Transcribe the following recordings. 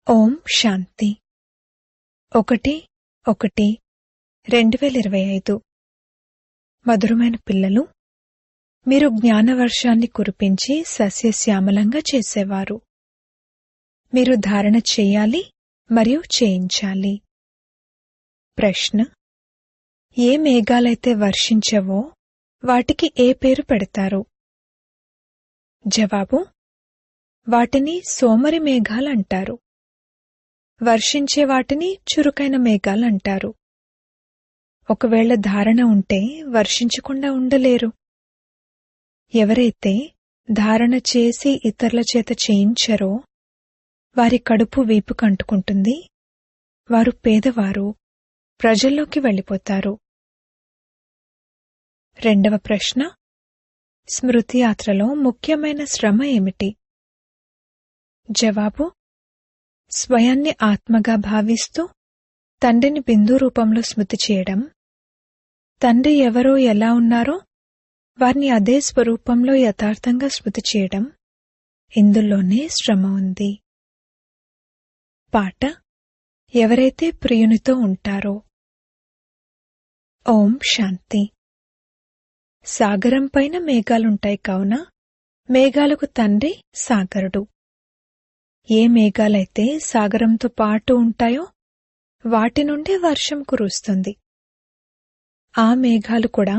ఓం శాంతి 1/1/2025 మధురమైన పిల్లలు, మీరు జ్ఞానవర్షాన్ని కురిపించి సస్యశ్యామలంగా చేసేవారు. మీరు ధారణ చెయ్యాలి మరియు చేయించాలి. ప్రశ్న: ఏ మేఘాలైతే వర్షించవో వాటికి ఏ పేరు పెడతారు? జవాబు: వాటిని సోమరి మేఘాలంటారు. వర్షించే వాటిని చురుకైన మేఘాలంటారు. ఒకవేళ ధారణ ఉంటే వర్షించకుండా ఉండలేరు. ఎవరైతే ధారణ చేసి ఇతరుల చేత చేయించరో వారి కడుపు వీపు కంటుకుంటుంది. వారు పేదవారు, ప్రజల్లోకి వెళ్ళిపోతారు. రెండవ ప్రశ్న: స్మృతి యాత్రలో ముఖ్యమైన శ్రమ ఏమిటి? జవాబు: స్వయాన్ని ఆత్మగా భావిస్తూ తండ్రిని బిందు రూపంలో స్మృతి చేయడం, తండ్రి ఎవరో ఎలా ఉన్నారో వారిని అదే స్వరూపంలో యథార్థంగా స్మృతి చేయడం, ఇందులోనే శ్రమ ఉంది. పాట: ఎవరైతే ప్రియునితో ఉంటారో. ఓం శాంతి. సాగరం పైన మేఘాలుంటాయి కావున మేఘాలకు తండ్రి సాగరుడు. ఏ మేఘాలైతే సాగరంతో పాటు ఉంటాయో వాటి నుండి వర్షం కురుస్తుంది. ఆ మేఘాలు కూడా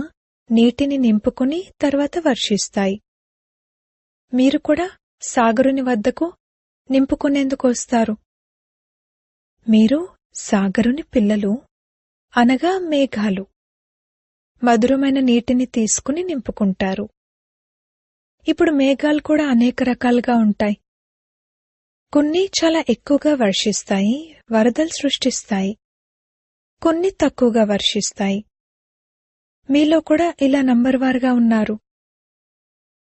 నీటిని నింపుకుని తర్వాత వర్షిస్తాయి. మీరు కూడా సాగరుని వద్దకు నింపుకునేందుకు వస్తారు. మీరు సాగరుని పిల్లలు, అనగా మేఘాలు. మధురమైన నీటిని తీసుకుని నింపుకుంటారు. ఇప్పుడు మేఘాలు కూడా అనేక రకాలుగా ఉంటాయి. కొన్ని చాలా ఎక్కువగా వర్షిస్తాయి, వరదలు సృష్టిస్తాయి. కొన్ని తక్కువగా వర్షిస్తాయి. మీలో కూడా ఇలా నంబర్వారుగా ఉన్నారు.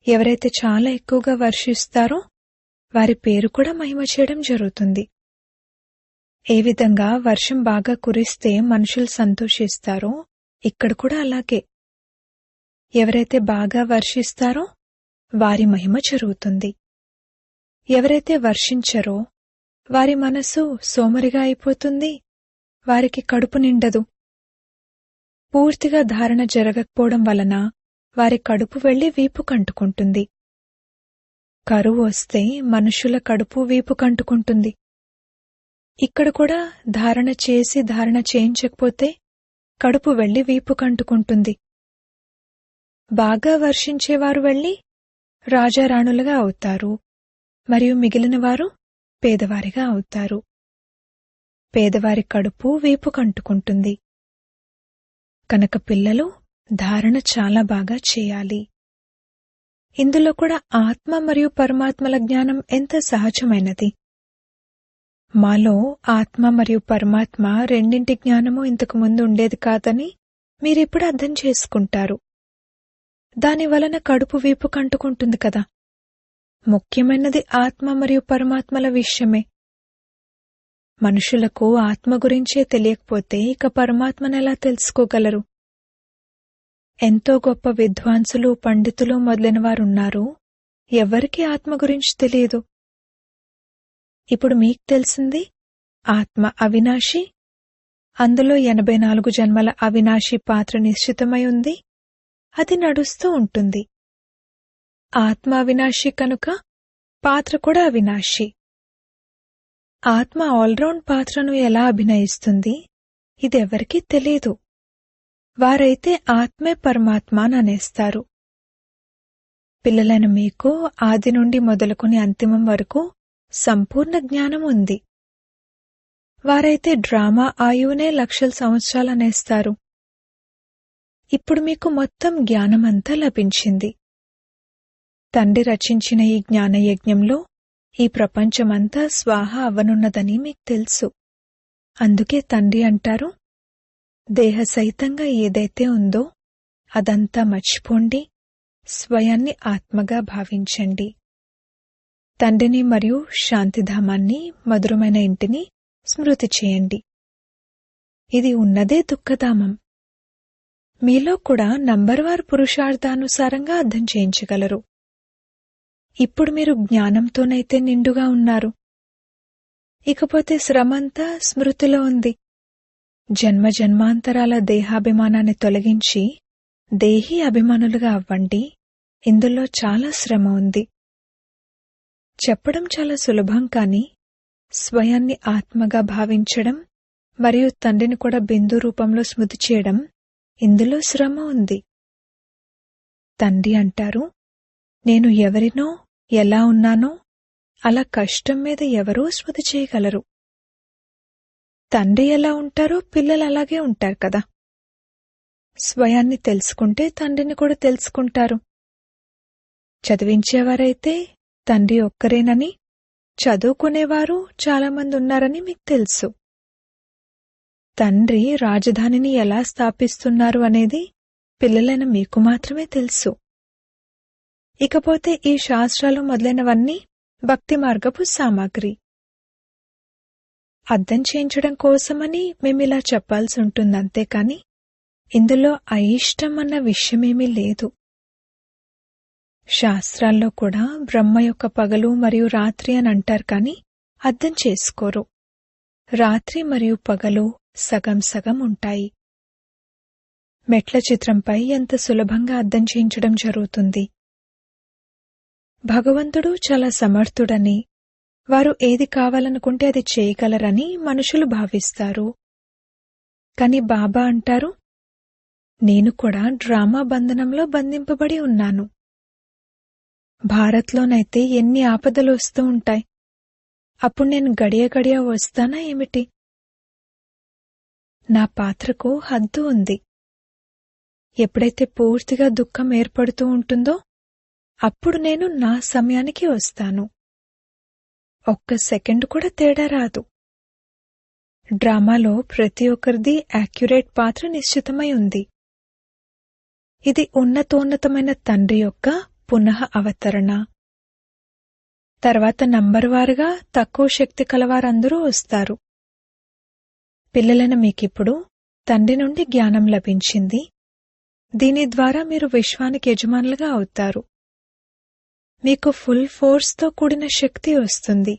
ఎవరైతే చాలా ఎక్కువగా వర్షిస్తారో వారి పేరు కూడా మహిమ చేయడం జరుగుతుంది. ఏ విధంగా వర్షం బాగా కురిస్తే మనుషులు సంతోషిస్తారో ఇక్కడ కూడా అలాగే. ఎవరైతే బాగా వర్షిస్తారో వారి మహిమ జరుగుతుంది. ఎవరైతే వర్షించరో వారి మనసు సోమరిగా అయిపోతుంది. వారికి కడుపు నిండదు. పూర్తిగా ధారణ జరగకపోవడం వలన వారి కడుపు వెళ్లి వీపు కంటుకుంటుంది. కరువు వస్తే మనుషుల కడుపు వీపు కంటుకుంటుంది. ఇక్కడ కూడా ధారణ చేసి ధారణ చేయించకపోతే కడుపు వెళ్లి వీపు కంటుకుంటుంది. బాగా వర్షించేవారు వెళ్లి రాజారాణులుగా అవుతారు మరియు మిగిలిన వారు పేదవారిగా అవుతారు. పేదవారి కడుపు వీపు కంటుకుంటుంది. కనుక పిల్లలు ధారణ చాలా బాగా చేయాలి. ఇందులో కూడా ఆత్మ మరియు పరమాత్మల జ్ఞానం ఎంత సహజమైనది. మాలో ఆత్మ మరియు పరమాత్మ రెండింటి జ్ఞానము ఇంతకు ముందు ఉండేది కాదని మీరిప్పుడు అర్థం చేసుకుంటారు. దానివలన కడుపు వీపు కంటుకుంటుంది కదా. ముఖ్యమైనది ఆత్మ మరియు పరమాత్మల విషయమే. మనుషులకు ఆత్మ గురించే తెలియకపోతే ఇక పరమాత్మనెలా తెలుసుకోగలరు? ఎంతో గొప్ప విద్వాంసులు, పండితులు మొదలైన వారున్నారు. ఎవ్వరికీ ఆత్మ గురించి తెలియదు. ఇప్పుడు మీకు తెలిసింది ఆత్మ అవినాశి. అందులో 84 జన్మల అవినాశి పాత్ర నిశ్చితమై ఉంది. అది నడుస్తూ ఉంటుంది. ఆత్మ అవినాశి కనుక పాత్ర కూడా అవినాశి. ఆత్మ ఆల్రౌండ్ పాత్రను ఎలా అభినయిస్తుంది ఇదెవరికీ తెలియదు. వారైతే ఆత్మే పరమాత్మ అని అనేస్తారు. పిల్లలైన మీకు ఆది నుండి మొదలుకొని అంతిమం వరకు సంపూర్ణ జ్ఞానం ఉంది. వారైతే డ్రామా ఆయువునే లక్షల సంవత్సరాలనేస్తారు. ఇప్పుడు మీకు మొత్తం జ్ఞానమంతా లభించింది. తండ్రి రచించిన ఈ జ్ఞానయజ్ఞంలో ఈ ప్రపంచమంతా స్వాహ అవ్వనున్నదని మీకు తెలుసు. అందుకే తండ్రి అంటారు, దేహ సహితంగా ఏదైతే ఉందో అదంతా మర్చిపోండి, స్వయాన్ని ఆత్మగా భావించండి. తండ్రిని మరియు శాంతిధామాన్ని, మధురమైన ఇంటిని స్మృతి చేయండి. ఇది ఉన్నదే దుఃఖధామం. మీలో కూడా నంబర్వారు పురుషార్థానుసారంగా అర్థం చేయించగలరు. ఇప్పుడు మీరు జ్ఞానంతోనైతే నిండుగా ఉన్నారు. ఇకపోతే శ్రమంతా స్మృతిలో ఉంది. జన్మ జన్మాంతరాల దేహాభిమానాన్ని తొలగించి దేహీ అభిమానులుగా అవ్వండి. ఇందులో చాలా శ్రమ ఉంది. చెప్పడం చాలా సులభం, కాని స్వయాన్ని ఆత్మగా భావించడం మరియు తండ్రిని కూడా బిందు రూపంలో స్మృతి చేయడం, ఇందులో శ్రమ ఉంది. తండ్రి అంటారు, నేను ఎవరినో ఎలా ఉన్నానో అలా కష్టం మీద ఎవరూ స్మృతి చేయగలరు. తండ్రి ఎలా ఉంటారో పిల్లలు అలాగే ఉంటారు కదా. స్వయాన్ని తెలుసుకుంటే తండ్రిని కూడా తెలుసుకుంటారు. చదివించేవారైతే తండ్రి ఒక్కరేనని, చదువుకునేవారు చాలామంది ఉన్నారని మీకు తెలుసు. తండ్రి రాజధానిని ఎలా స్థాపిస్తున్నారు అనేది పిల్లలైన మీకు మాత్రమే తెలుసు. ఇకపోతే ఈ శాస్త్రాలు మొదలైనవన్నీ భక్తి మార్గపు సామాగ్రి. అర్థం చేయించడం కోసమని మేమిలా చెప్పాల్సి ఉంటుంది, అంతేకాని ఇందులో అయిష్టం అన్న విషయమేమీ లేదు. శాస్త్రాల్లో కూడా బ్రహ్మ యొక్క పగలు మరియు రాత్రి అని అంటారు, కాని అర్థం చేసుకోరు. రాత్రి మరియు పగలు సగం సగం ఉంటాయి. మెట్ల చిత్రంపై ఎంత సులభంగా అర్థం చేయించడం జరుగుతుంది. భగవంతుడు చాలా సమర్థుడని, వారు ఏది కావాలనుకుంటే అది చేయగలరని మనుషులు భావిస్తారు. కాని బాబా అంటారు, నేను కూడా డ్రామా బంధనంలో బంధింపబడి ఉన్నాను. భారత్లోనైతే ఎన్ని ఆపదలు వస్తూ ఉంటాయి. అప్పుడు నేను గడియ గడియ వస్తానా ఏమిటి? నా పాత్రకు హద్దు ఉంది. ఎప్పుడైతే పూర్తిగా దుఃఖం ఏర్పడుతూ ఉంటుందో అప్పుడు నేను నా సమయానికి వస్తాను. ఒక్క సెకండ్ కూడా తేడా రాదు. డ్రామాలో ప్రతి ఒక్కరిది యాక్యురేట్ పాత్ర నిశ్చితమై ఉంది. ఇది ఉన్నతోన్నతమైన తండ్రి యొక్క పునః అవతరణ. తర్వాత నంబర్వారుగా తక్కువ శక్తి కలవారందరూ వస్తారు. పిల్లలైన మీకిప్పుడు తండ్రి నుండి జ్ఞానం లభించింది. దీని ద్వారా మీరు విశ్వానికి యజమానులుగా అవుతారు. మీకు ఫుల్ ఫోర్స్తో కూడిన శక్తి వస్తుంది.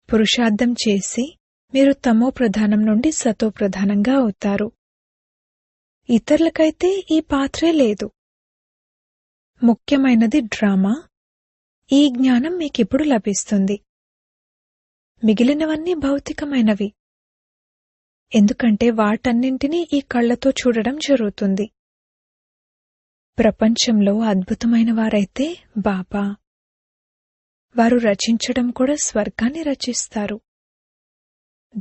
పురుషార్థం చేసి మీరు తమో ప్రధానం నుండి సతో ప్రధానంగా అవుతారు. ఇతరులకైతే ఈ పాత్రే లేదు. ముఖ్యమైనది డ్రామా. ఈ జ్ఞానం మీకిప్పుడు లభిస్తుంది. మిగిలినవన్నీ భౌతికమైనవి. ఎందుకంటే వాటన్నింటినీ ఈ కళ్లతో చూడడం జరుగుతుంది. ప్రపంచంలో అద్భుతమైన వారైతే బాబా. వారు రచించడం కూడా స్వర్గాన్ని రచిస్తారు.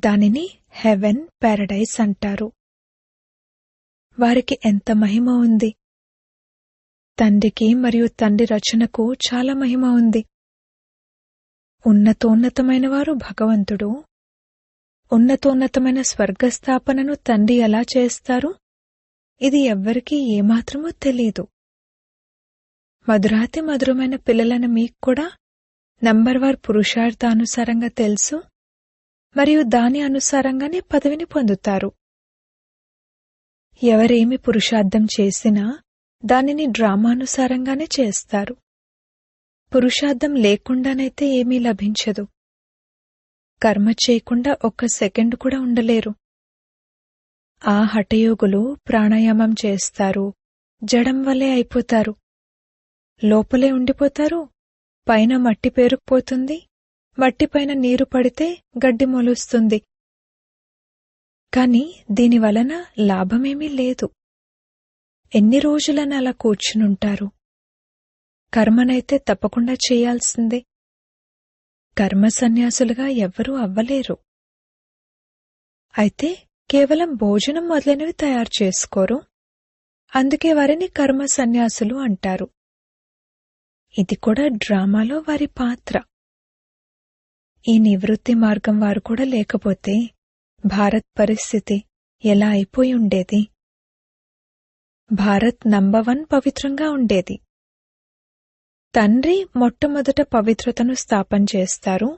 దానిని హెవెన్, పారడైజ్ అంటారు. వారికి ఎంత మహిమ ఉంది! తండ్రికి మరియు తండ్రి రచనకు చాలా మహిమ ఉంది. ఉన్నతోన్నతమైన వారు భగవంతుడు. ఉన్నతోన్నతమైన స్వర్గస్థాపనను తండ్రి ఎలా చేస్తారు? ఇది ఎవ్వరికీ ఏమాత్రమూ తెలీదు. మధురాతి మధురమైన పిల్లలైన మీకు కూడా నంబర్వార్ పురుషార్థానుసారంగా తెలుసు మరియు దాని అనుసారంగానే పదవిని పొందుతారు. ఎవరేమి పురుషార్థం చేసినా దానిని డ్రామానుసారంగానే చేస్తారు. పురుషార్థం లేకుండానైతే ఏమీ లభించదు. కర్మ చేయకుండా ఒక్క సెకండ్ కూడా ఉండలేరు. ఆ హఠయోగులు ప్రాణాయామం చేస్తారు, జడం వల్లే అయిపోతారు. లోపలే ఉండిపోతారు. పైన మట్టి పేరుకుపోతుంది. మట్టిపైన నీరు పడితే గడ్డి మొలుస్తుంది. కాని దీనివలన లాభమేమీ లేదు. ఎన్ని రోజులని అలా కూర్చునుంటారు? కర్మనైతే తప్పకుండా చేయాల్సిందే. కర్మ సన్యాసులుగా ఎవ్వరూ అవ్వలేరు. అయితే కేవలం భోజనం మొదలైనవి తయారు చేసుకోరు. అందుకే వారిని కర్మ సన్యాసులు అంటారు. ఇది కూడా డ్రామాలో వారి పాత్ర. ఈ నివృత్తి మార్గం వారు కూడా లేకపోతే భారత్ పరిస్థితి ఎలా అయిపోయి ఉండేది? భారత్ నంబర్ 1 పవిత్రంగా ఉండేది. తండ్రి మొట్టమొదట పవిత్రతను స్థాపన చేస్తారు.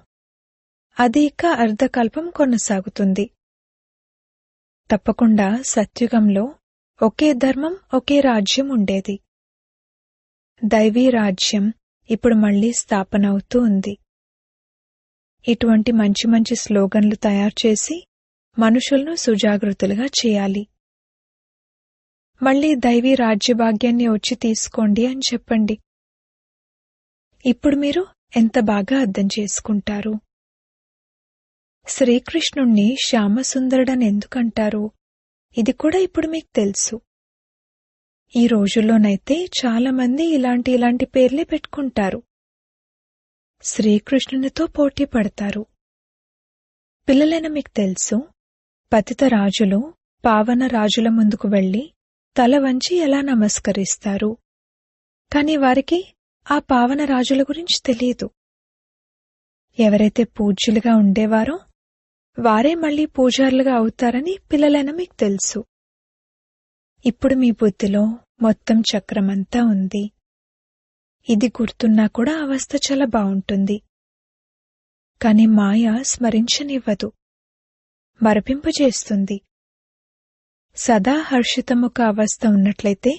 అది ఇక అర్ధకల్పం కొనసాగుతుంది. తప్పకుండా సత్యుగంలో ఒకే ధర్మం, ఒకే రాజ్యం ఉండేది. దైవీ రాజ్యం ఇప్పుడు మళ్లీ స్థాపన అవుతూ ఉంది. ఇటువంటి మంచి మంచి స్లోగన్లు తయారు చేసి మనుషులను సుజాగృతులుగా చేయాలి. మళ్లీ దైవీ రాజ్యభాగ్యాన్ని వచ్చి తీసుకోండి అని చెప్పండి. ఇప్పుడు మీరు ఎంత బాగా అర్థం చేసుకుంటారు. శ్రీకృష్ణుణ్ణి శ్యామసుందరుడని ఎందుకంటారు? ఇది కూడా ఇప్పుడు మీకు తెలుసు. ఈ రోజుల్లోనైతే చాలామంది ఇలాంటి పేర్లే పెట్టుకుంటారు. శ్రీకృష్ణునితో పోటీ పడతారు. పిల్లలైన మీకు తెలుసు, పతిత రాజులు పావన రాజుల ముందుకు వెళ్లి తల వంచి ఎలా నమస్కరిస్తారు. కాని వారికి ఆ పావన రాజుల గురించి తెలియదు. ఎవరైతే పూజ్యులుగా ఉండేవారో వారే మళ్లీ పూజారులుగా అవుతారని పిల్లలైన మీకు తెలుసు. ఇప్పుడు మీ బుద్ధిలో మొత్తం చక్రమంతా ఉంది. ఇది గుర్తున్నా కూడా అవస్థ చాలా బావుంటుంది. కాని మాయ స్మరించనివ్వదు, మరపింపజేస్తుంది. సదా హర్షితముఖ అవస్థ ఉన్నట్లయితే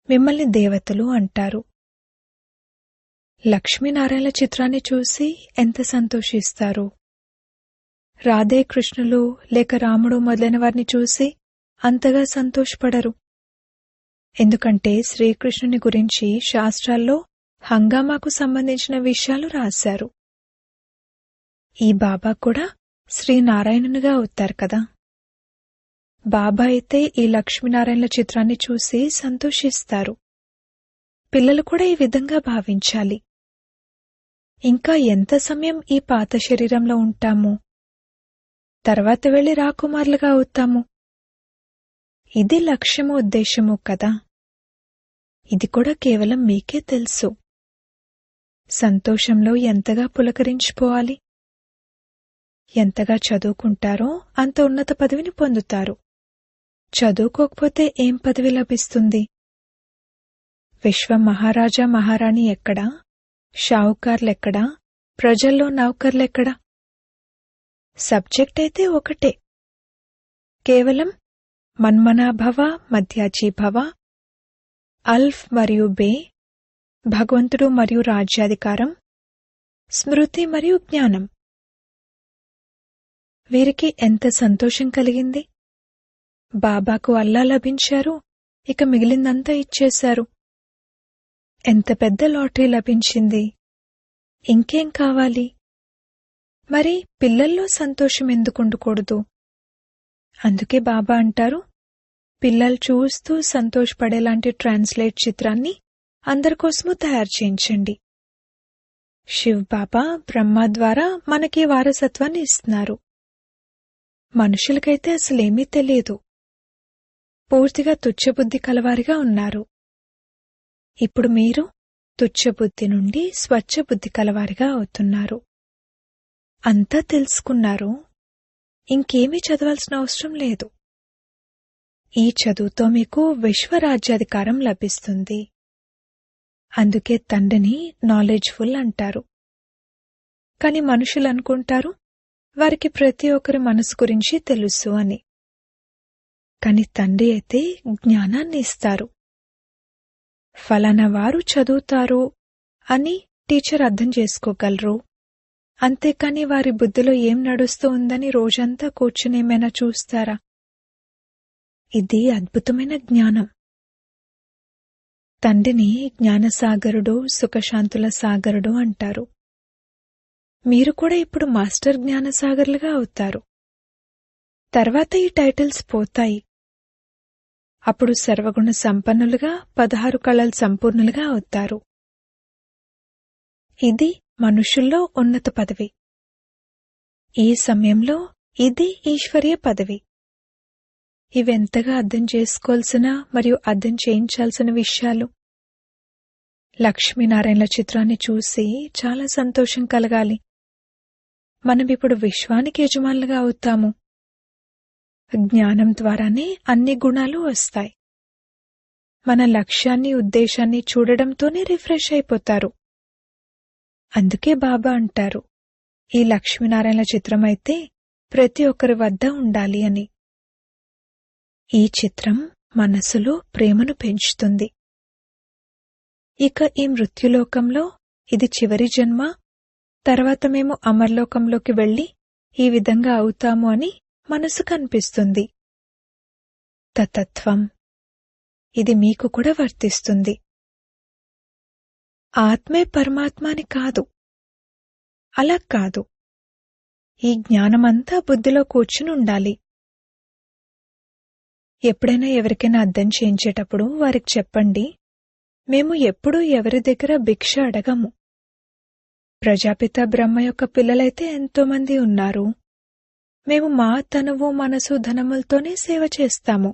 మిమ్మల్ని దేవతలు అంటారు. లక్ష్మీనారాయణ చిత్రాన్ని చూసి ఎంత సంతోషిస్తారు. రాధే కృష్ణులు లేక రాముడు మొదలైన వారిని చూసి అంతగా సంతోషపడరు. ఎందుకంటే శ్రీకృష్ణుని గురించి శాస్త్రాల్లో హంగామాకు సంబంధించిన విషయాలు రాశారు. ఈ బాబా కూడా శ్రీనారాయణునిగా అవుతారు కదా. బాబా అయితే ఈ లక్ష్మీనారాయణల చిత్రాన్ని చూసి సంతోషిస్తారు. పిల్లలు కూడా ఈ విధంగా భావించాలి. ఇంకా ఎంత సమయం ఈ పాత శరీరంలో ఉంటాము? తర్వాత వెళ్లి రాకుమారులుగా అవుతాము. ఇది లక్ష్యము ఉద్దేశము కదా. ఇది కూడా కేవలం మీకే తెలుసు. సంతోషంలో ఎంతగా పులకరించిపోవాలి. ఎంతగా చదువుకుంటారో అంత ఉన్నత పదవిని పొందుతారు. చదువుకోకపోతే ఏం పదవి లభిస్తుంది? విశ్వ మహారాజా మహారాణి ఎక్కడా? షావుకార్లెక్కడా? ప్రజల్లో నౌకర్లెక్కడా? సబ్జెక్ట్ అయితే ఒకటే. కేవలం మన్మనాభవ మధ్యాజీభవ, అల్ఫ్ మరియు బే, భగవంతుడు మరియు రాజ్యాధికారం, స్మృతి మరియు జ్ఞానం. వీరికి ఎంత సంతోషం కలిగింది. బాబాకు అల్లా లభించారు, ఇక మిగిలిందంతా ఇచ్చేశారు. ఎంత పెద్ద లాటరీ లభించింది. ఇంకేం కావాలి? మరి పిల్లల్లో సంతోషం ఎందుకుండకూడదు? అందుకే బాబా అంటారు, పిల్లలు చూస్తూ సంతోషపడేలాంటి ట్రాన్స్లేట్ చిత్రాన్ని అందరికోసమూ తయారు చేయించండి. శివ్ బాబా బ్రహ్మ ద్వారా మనకి వారసత్వాన్ని ఇస్తున్నారు. మనుషులకైతే అసలేమీ తెలియదు. పూర్తిగా తుచ్చబుద్ధి కలవారిగా ఉన్నారు. ఇప్పుడు మీరు తుచ్చబుద్ధి నుండి స్వచ్ఛబుద్ధి కలవారిగా అవుతున్నారు. అంతా తెలుసుకున్నారు. ఇంకేమీ చదవాల్సిన అవసరం లేదు. ఈ చదువుతో మీకు విశ్వరాజ్యాధికారం లభిస్తుంది. అందుకే తండ్రిని నాలెడ్జ్ఫుల్ అంటారు. కాని మనుషులు అనుకుంటారు వారికి ప్రతి ఒక్కరి మనసు గురించి తెలుసు అని. కాని తండ్రి అయితే జ్ఞానాన్ని ఇస్తారు. ఫలానా వారు చదువుతారు అని టీచర్ అర్థం చేసుకోగలరు. అంతేకాని వారి బుద్ధిలో ఏం నడుస్తూ ఉందని రోజంతా కూర్చునేమైనా చూస్తారా? ఇది అద్భుతమైన జ్ఞానం. తండ్రిని జ్ఞానసాగరుడు, సుఖశాంతుల సాగరుడు అంటారు. మీరు కూడా ఇప్పుడు మాస్టర్ జ్ఞానసాగర్లుగా అవుతారు. తర్వాత ఈ టైటిల్స్ పోతాయి. అప్పుడు సర్వగుణ సంపన్నులుగా 16 కళలు సంపూర్ణులుగా అవుతారు. ఇది మనుషుల్లో ఉన్నత పదవి. ఈ సమయంలో ఇది ఈశ్వరీయ పదవి. ఇవెంతగా అర్థం చేసుకోవాల్సిన మరియు అర్థం చేయించాల్సిన విషయాలు. లక్ష్మీనారాయణల చిత్రాన్ని చూసి చాలా సంతోషం కలగాలి. మనమిప్పుడు విశ్వానికి యజమానులుగా అవుతాము. జ్ఞానం ద్వారానే అన్ని గుణాలు వస్తాయి. మన లక్ష్యాన్ని, ఉద్దేశాన్ని చూడడంతోనే రిఫ్రెష్ అయిపోతారు. అందుకే బాబా అంటారు, ఈ లక్ష్మీనారాయణల చిత్రమైతే ప్రతి ఒక్కరి వద్ద ఉండాలి అని. ఈ చిత్రం మనసులో ప్రేమను పెంచుతుంది. ఇక ఈ మృత్యులోకంలో ఇది చివరి జన్మ, తర్వాత మేము అమర్లోకంలోకి వెళ్ళి ఈ విధంగా అవుతాము అని మనసు కనిపిస్తుంది. తతత్వం ఇది మీకు కూడా వర్తిస్తుంది. ఆత్మే పరమాత్మ అని కాదు, అలా కాదు. ఈ జ్ఞానమంతా బుద్ధిలో కూర్చుని ఉండాలి. ఎప్పుడైనా ఎవరికైనా అర్థం చేయించేటప్పుడు వారికి చెప్పండి, మేము ఎప్పుడూ ఎవరి దగ్గర భిక్ష అడగము. ప్రజాపిత బ్రహ్మ యొక్క పిల్లలైతే ఎంతోమంది ఉన్నారు. మేము మా తనువు మనసు ధనములతోనే సేవ చేస్తాము.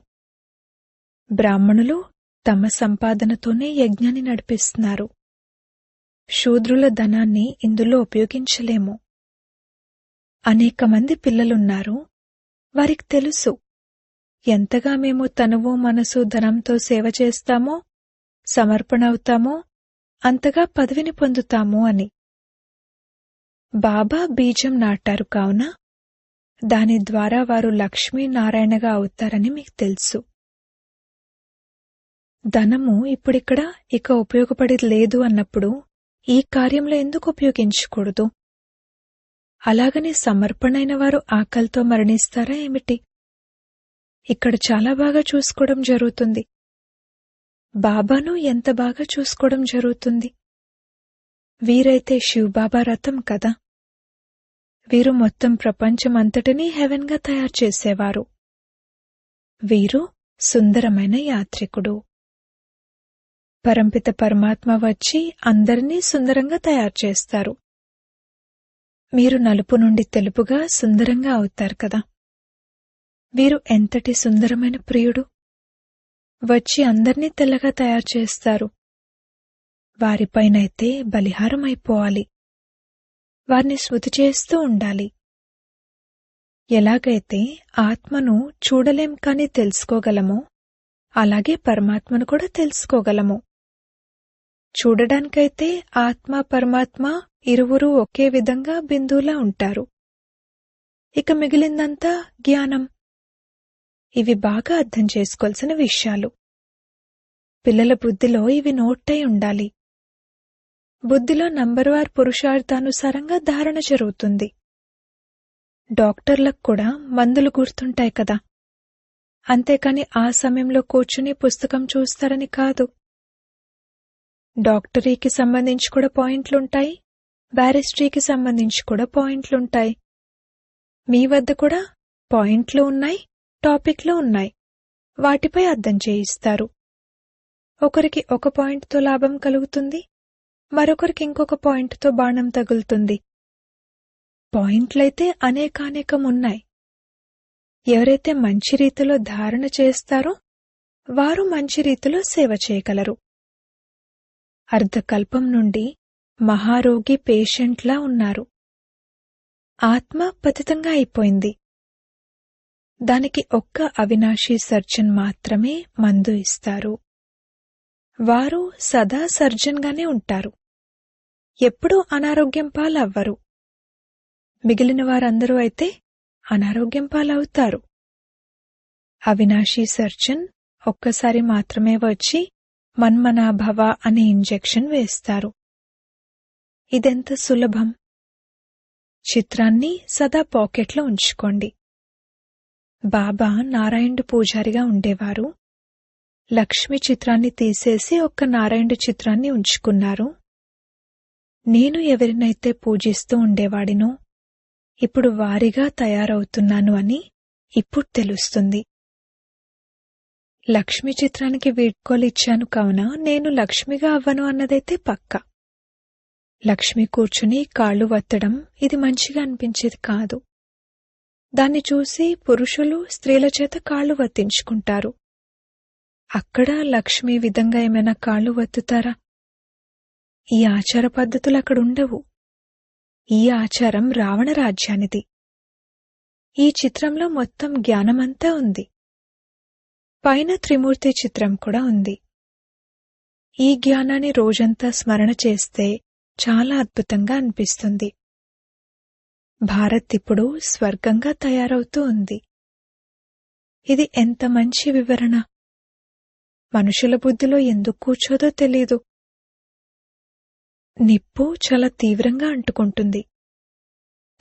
బ్రాహ్మణులు తమ సంపాదనతోనే యజ్ఞాన్ని నడిపిస్తున్నారు. శూద్రుల ధనాన్ని ఇందులో ఉపయోగించలేము. అనేక మంది పిల్లలున్నారు. వారికి తెలుసు ఎంతగా మేము తనువు మనసు ధనంతో సేవ చేస్తామో, సమర్పణ అవుతామో అంతగా పదవిని పొందుతాము అని. బాబా బీజం నాటారు కావున దాని ద్వారా వారు లక్ష్మీనారాయణగా అవుతారని మీకు తెలుసు. ధనము ఇప్పుడిక్కడ ఇక ఉపయోగపడేది లేదు అన్నప్పుడు ఈ కార్యంలో ఎందుకు ఉపయోగించకూడదు? అలాగని సమర్పణైన వారు ఆకలితో మరణిస్తారా ఏమిటి? ఇక్కడ చాలా బాగా చూసుకోవడం జరుగుతుంది. బాబాను ఎంత బాగా చూసుకోవడం జరుగుతుంది. వీరైతే శివబాబా రథం కదా. వీరు మొత్తం ప్రపంచమంతటినీ హెవెన్గా తయారు చేసేవారు. వీరు సుందరమైన యాత్రికుడు. పరంపిత పరమాత్మ వచ్చి అందరినీ సుందరంగా తయారు చేస్తారు. మీరు నలుపు నుండి తెలుపుగా సుందరంగా అవుతారు కదా. వీరు ఎంతటి సుందరమైన ప్రియుడు. వచ్చి అందర్నీ తెల్లగా తయారు చేస్తారు. వారిపైనైతే బలిహారం అయిపోవాలి. వారిని స్మృతి చేస్తూ ఉండాలి. ఎలాగైతే ఆత్మను చూడలేం కాని తెలుసుకోగలమో అలాగే పరమాత్మను కూడా తెలుసుకోగలము. చూడడానికైతే ఆత్మ పరమాత్మ ఇరువురు ఒకే విధంగా బిందువులా ఉంటారు. ఇక మిగిలిందంతా జ్ఞానం. ఇవి బాగా అర్థం చేసుకోవాల్సిన విషయాలు. పిల్లల బుద్ధిలో ఇవి నోటై ఉండాలి. బుద్ధిలో నంబర్వార్ పురుషార్థానుసారంగా ధారణ జరుగుతుంది. డాక్టర్లకు కూడా మందులు గుర్తుంటాయి కదా. అంతేకాని ఆ సమయంలో కూర్చుని పుస్తకం చూస్తారని కాదు. డాక్టరీకి సంబంధించి కూడా పాయింట్లుంటాయి, బ్యారిస్టరీకి సంబంధించి కూడా పాయింట్లుంటాయి. మీ వద్ద కూడా పాయింట్లు ఉన్నాయి, టాపిక్లు ఉన్నాయి. వాటిపై అర్థం చేయిస్తారు. ఒకరికి ఒక పాయింట్తో లాభం కలుగుతుంది, మరొకరికి ఇంకొక పాయింట్తో బాణం తగులుతుంది. పాయింట్లయితే అనేకానేకం ఉన్నాయి. ఎవరైతే మంచి రీతిలో ధారణ చేస్తారో వారు మంచి రీతిలో సేవ చేయగలరు. అర్ధకల్పం నుండి మహారోగి పేషెంట్లా ఉన్నారు. ఆత్మ పతితంగా అయిపోయింది. దానికి ఒక్క అవినాశీ సర్జన్ మాత్రమే మందు ఇస్తారు. వారు సదా సర్జన్గానే ఉంటారు. ఎప్పుడూ అనారోగ్యం పాలవ్వరు. మిగిలిన వారందరూ అయితే అనారోగ్యం పాలవుతారు. అవినాశీ సర్జన్ ఒక్కసారి మాత్రమే వచ్చి మన్మనాభవ అనే ఇంజెక్షన్ వేస్తారు. ఇదెంత సులభం. చిత్రాన్ని సదా పాకెట్లో ఉంచుకోండి. బాబా నారాయణుడు పూజారిగా ఉండేవారు. లక్ష్మి చిత్రాన్ని తీసేసి ఒక్క నారాయణుడి చిత్రాన్ని ఉంచుకున్నారు. నేను ఎవరినైతే పూజిస్తూ ఉండేవాడినో ఇప్పుడు వారిగా తయారవుతున్నాను అని ఇప్పుడు తెలుస్తుంది. లక్ష్మి చిత్రానికి వీడ్కోలిచ్చాను కావున నేను లక్ష్మిగా అవ్వను అన్నదైతే పక్కా. లక్ష్మి కూర్చుని కాళ్ళు వత్తడం ఇది మంచిగా అనిపించేది కాదు. దాన్ని చూసి పురుషులు స్త్రీల చేత కాళ్ళు వత్తించుకుంటారు. అక్కడ లక్ష్మి విధంగా ఏమైనా కాళ్ళు వత్తుతారా? ఈ ఆచార పద్ధతులు అక్కడుండవు. ఈ ఆచారం రావణ రాజ్యానిది. ఈ చిత్రంలో మొత్తం జ్ఞానమంతా ఉంది. పైన త్రిమూర్తి చిత్రం కూడా ఉంది. ఈ జ్ఞానాన్ని రోజంతా స్మరణ చేస్తే చాలా అద్భుతంగా అనిపిస్తుంది. భారత్ ఇప్పుడు స్వర్గంగా తయారవుతూ ఉంది. ఇది ఎంత మంచి వివరణ. మనుషుల బుద్ధిలో ఎందుకు కూర్చోదో తెలీదు. నిప్పు చాలా తీవ్రంగా అంటుకుంటుంది.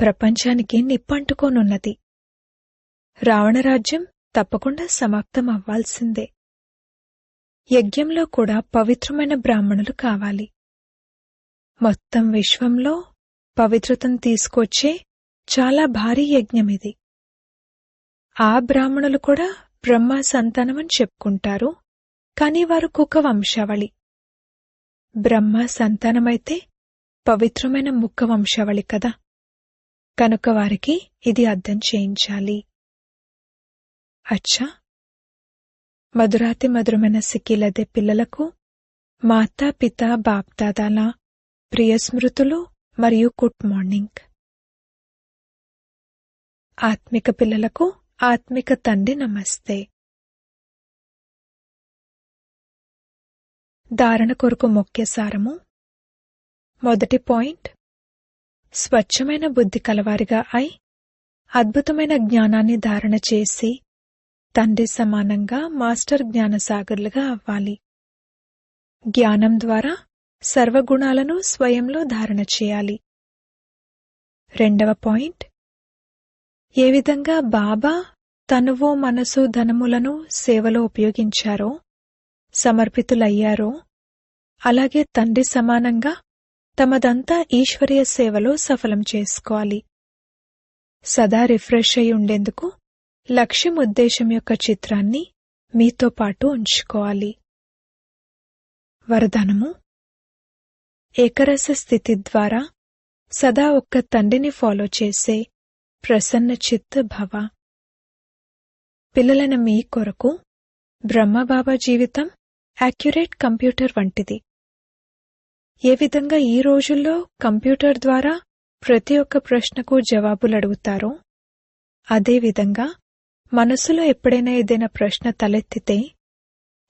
ప్రపంచానికి నిప్పు అంటుకోనున్నది. రావణరాజ్యం తప్పకుండా సమాప్తం అవ్వాల్సిందే. యజ్ఞంలో కూడా పవిత్రమైన బ్రాహ్మణులు కావాలి. మొత్తం విశ్వంలో పవిత్రతను తీసుకొచ్చే చాలా భారీ యజ్ఞమిది. ఆ బ్రాహ్మణులు కూడా బ్రహ్మ సంతానమని చెప్పుకుంటారు, కాని వారు కుక్క వంశావళి. బ్రహ్మ సంతానమైతే పవిత్రమైన ముక్క వంశావళి కదా, కనుక వారికి ఇది అర్థం చేయించాలి. అచ్చా, మధురాతి మధురమైన సిక్కిలదే పిల్లలకు మాతా పితా బాప్దాదాల ప్రియ స్మృతులు మరియు గుడ్ మార్నింగ్. ఆత్మిక పిల్లలకు ఆత్మిక తండ్రి నమస్తే. ధారణ కొరకు ముఖ్య సారము. మొదటి పాయింట్, స్వచ్ఛమైన బుద్ధి కలవారిగా అయి అద్భుతమైన జ్ఞానాన్ని ధారణ చేసి తండ్రి సమానంగా మాస్టర్ జ్ఞానసాగర్లుగా అవ్వాలి. జ్ఞానం ద్వారా సర్వగుణాలను స్వయంలో ధారణ చేయాలి. రెండవ పాయింట్, ఏ విధంగా బాబా తనువు మనసు ధనములను సేవలో ఉపయోగించారో, సమర్పితులయ్యారో, అలాగే తండ్రి సమానంగా తమదంతా ఈశ్వరీయ సేవలో సఫలం చేసుకోవాలి. సదా రిఫ్రెష్ అయి ఉండేందుకు లక్ష్యం ఉద్దేశం యొక్క చిత్రాన్ని మీతో పాటు ఉంచుకోవాలి. వరదానము. ఏకరస స్థితి ద్వారా సదా ఒక్క తండ్రిని ఫాలో చేసే ప్రసన్న చిత్ భవ. పిల్లలైన మీ కొరకు బ్రహ్మబాబా జీవితం యాక్యురేట్ కంప్యూటర్ వంటిది. ఏ విధంగా ఈ రోజుల్లో కంప్యూటర్ ద్వారా ప్రతి ఒక్క ప్రశ్నకు జవాబులు అడుగుతారో, అదేవిధంగా మనసులో ఎప్పుడైనా ఏదైనా ప్రశ్న తలెత్తితే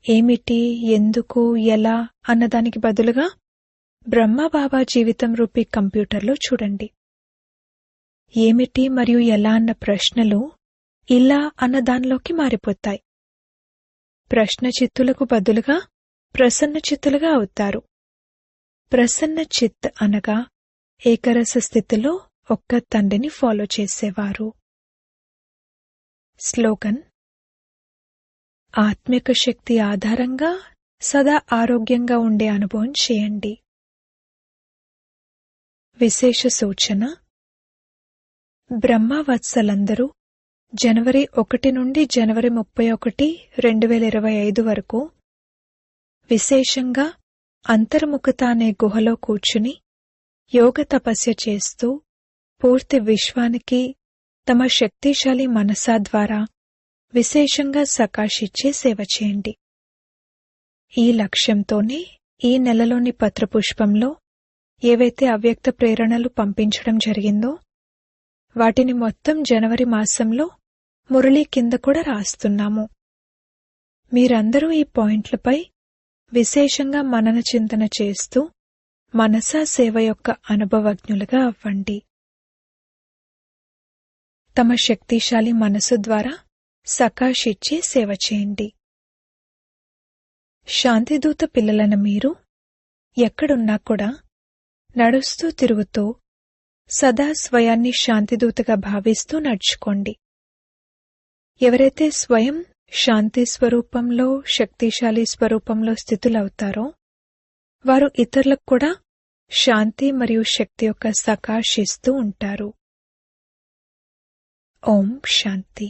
ఏమిటి, ఎందుకు, ఎలా అన్నదానికి బదులుగా బ్రహ్మబాబా జీవితం రూపీ కంప్యూటర్లో చూడండి. ఏమిటి మరియు ఎలా అన్న ప్రశ్నలు ఇలా అన్న దానిలోకి మారిపోతాయి. ప్రశ్న చిత్తులకు బదులుగా ప్రసన్న చిత్తులుగా అవుతారు. ప్రసన్న చిత్ అనగా ఏకరస స్థితిలో ఒక్క తండ్రిని ఫాలో చేసేవారు. స్లోగన్. ఆత్మిక శక్తి ఆధారంగా సదా ఆరోగ్యంగా ఉండే అనుభవం చేయండి. విశేష సూచన. బ్రహ్మవత్సలందరూ జనవరి 1 నుండి జనవరి 31, 2025 వరకు విశేషంగా అంతర్ముఖత అనే గుహలో కూర్చుని యోగ తపస్య చేస్తూ పూర్తి విశ్వానికి తమ శక్తిశాలి మనసా ద్వారా విశేషంగా సకాశిచ్చే సేవ చేయండి. ఈ లక్ష్యంతోనే ఈ నెలలోని పత్రపుష్పంలో ఏవైతే అవ్యక్త ప్రేరణలు పంపించడం జరిగిందో వాటిని మొత్తం జనవరి మాసంలో మురళీ కింద కూడా రాస్తున్నాము. మీరందరూ ఈ పాయింట్లపై విశేషంగా మనన చింతన చేస్తూ మనసా సేవ యొక్క అనుభవజ్ఞులుగా అవ్వండి. తమ శక్తిశాలి మనసు ద్వారా సకాశిచ్చే సేవ చేయండి. శాంతిదూత పిల్లలైన మీరు ఎక్కడున్నా కూడా నడుస్తూ తిరుగుతూ సదా స్వయాన్ని శాంతిదూతగా భావిస్తూ నడుచుకోండి. ఎవరైతే స్వయం శాంతి స్వరూపంలో, శక్తిశాలి స్వరూపంలో స్థితులవుతారో వారు ఇతరులకు కూడా శాంతి మరియు శక్తి యొక్క సకాశిస్తూ ఉంటారు. ఓం శాంతి.